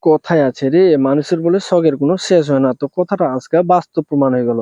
কথায় আছে রে, মানুষের বলে শখের কোনো শেষ হয় না। তো কথাটা আজকে বাস্তব প্রমাণ হয়ে গেল।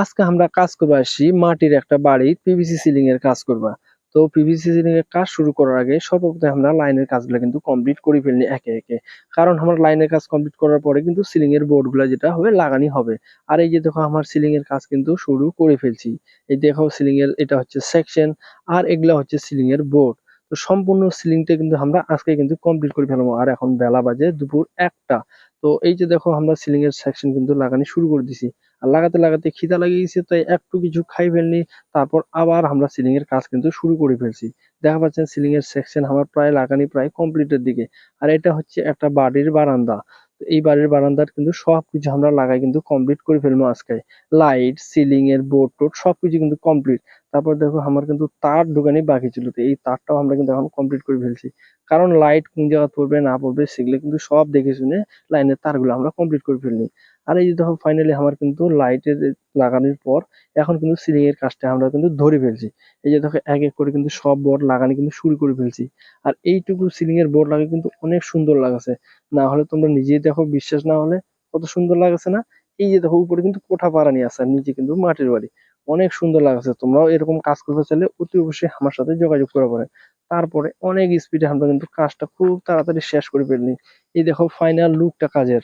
আজকে আমরা কাজ করবো আসছি মাটির একটা বাড়ির পিভিসি সিলিং এর কাজ করবা। তো পিভিসি সিলিং এর কাজ শুরু করার আগে সর্বপ্রথমে আমরা লাইনের কাজগুলো কিন্তু কমপ্লিট করে ফেলনি একে একে। কারণ আমার লাইনের কাজ কমপ্লিট করার পরে কিন্তু সিলিং এর বোর্ড গুলা যেটা হবে লাগানি হবে। আর এই যে দেখো আমার সিলিং এর কাজ কিন্তু শুরু করে ফেলছি। এই দেখো সিলিং এর এটা হচ্ছে সেকশন, আর এগুলা হচ্ছে সিলিং এর বোর্ড। তো সম্পূর্ণ সিলিংটা কিন্তু আমরা আজকে কিন্তু কমপ্লিট করে ফেলবো। আর এখন বেলা বাজে দুপুর 1টা। তো এই যে দেখো আমরা সিলিং এর সেকশন কিন্তু লাগানি শুরু করে দিছি। আর লাগাতে লাগাতে খিদা লাগিয়ে গেছে, তাই একটু কিছু খাই ফেলনি। তারপর আবার আমরা সিলিং এর কাজ কিন্তু শুরু করে ফেলছি। দেখা পাচ্ছেন সিলিং এর সেকশন আমার প্রায় লাগানি প্রায় কমপ্লিটের দিকে। আর এটা হচ্ছে একটা বাড়ির বারান্দা। তো এই বাড়ির বারান্দার কিন্তু সবকিছু আমরা লাগাই কিন্তু কমপ্লিট করে ফেলবো আজকে। লাইট, সিলিং এর বোর্ড টোড সবকিছু কিন্তু কমপ্লিট। তারপর দেখো আমার কিন্তু তার ঢোকানি বাকি ছিল, তো এই তারটাও আমরা কিন্তু এখন কমপ্লিট করে ফেলছি। কারণ লাইট কোন জায়গা পড়বে না পড়বে সেগুলো কিন্তু সব দেখে শুনে লাইনের তারগুলো আমরা কমপ্লিট করে ফেলনি। আর এই যে দেখো ফাইনালি আমার কিন্তু লাইটের লাগানোর পর এখন কিন্তু সিলিং এর কাজটা আমরা কিন্তু ধরে ফেলছি। এই যে দেখো এক এক করে কিন্তু সব বোর্ড লাগানো কিন্তু শুরু করে ফেলছি। আর এইটুকু সিলিং এর বোর্ড লাগে কিন্তু অনেক সুন্দর লাগছে। না হলে তোমরা নিজেই দেখো, বিশ্বাস না হলে কত সুন্দর লাগছে না। এই যে দেখো উপরে কিন্তু কোঠা পাড়ানি আছে আর নিচে কিন্তু মাটির বাড়ি। অনেক সুন্দর লাগছে। তোমরাও এরকম কাজ করতে চাইলে অতি অবশ্যই আমার সাথে যোগাযোগ করা পারে। তারপরে অনেক স্পিডে আমরা কিন্তু কাজটা খুব তাড়াতাড়ি শেষ করে ফেলনি। এই দেখো ফাইনাল লুকটা কাজের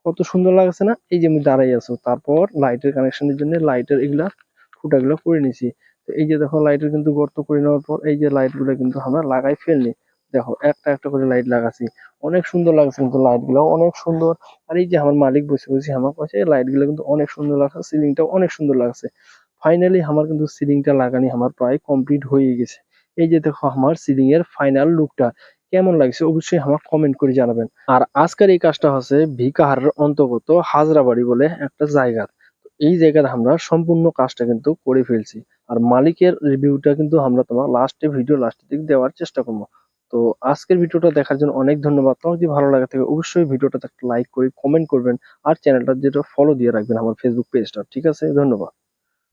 কত সুন্দর লাগছে না। এই যে আমি দাঁড়াই আছো, তারপর লাইটের কানেকশনের জন্য লাইটের এগুলা ফুটাগুলো করে নিছি। তো এই যে দেখো লাইটের কিন্তু গর্ত করে নেওয়ার পর এই যে লাইট গুলো কিন্তু আমরা লাগাই ফেলনি। দেখো একটা একটা করে লাইট লাগাছি। অনেক সুন্দর লাগছে কিন্তু লাইট গুলো অনেক সুন্দর। আর এই যে আমার মালিক বসে বসে আমার পাশে, লাইট গুলো কিন্তু অনেক সুন্দর লাগছে, সিলিংটাও অনেক সুন্দর লাগছে। ফাইনালি আমার কিন্তু সিলিংটা লাগানি আমার প্রায় কমপ্লিট হয়ে গেছে। এই যে দেখো আমার সিলিং এর ফাইনাল লুকটা কেমন লাগছে অবশ্যই আমার কমেন্ট করে জানাবেন। আর আজকের এই কাজটা হচ্ছে ভিকাহারের অন্তর্গত হাজরাবাড়ি বলে একটা জায়গা। এই জায়গায় আমরা সম্পূর্ণ কাজটা কিন্তু করে ফেলছি। আর মালিকের রিভিউটা কিন্তু আমরা তোমার ভিডিও লাস্টের দিকে দেওয়ার চেষ্টা করবো। তো আজকের ভিডিওটা দেখার জন্য অনেক ধন্যবাদ। তোমার যদি ভালো লাগে থাকে অবশ্যই ভিডিওটা একটা লাইক করে কমেন্ট করবেন। আর চ্যানেলটা যেটা ফলো দিয়ে রাখবেন আমার ফেসবুক পেজটা। ঠিক আছে, ধন্যবাদ।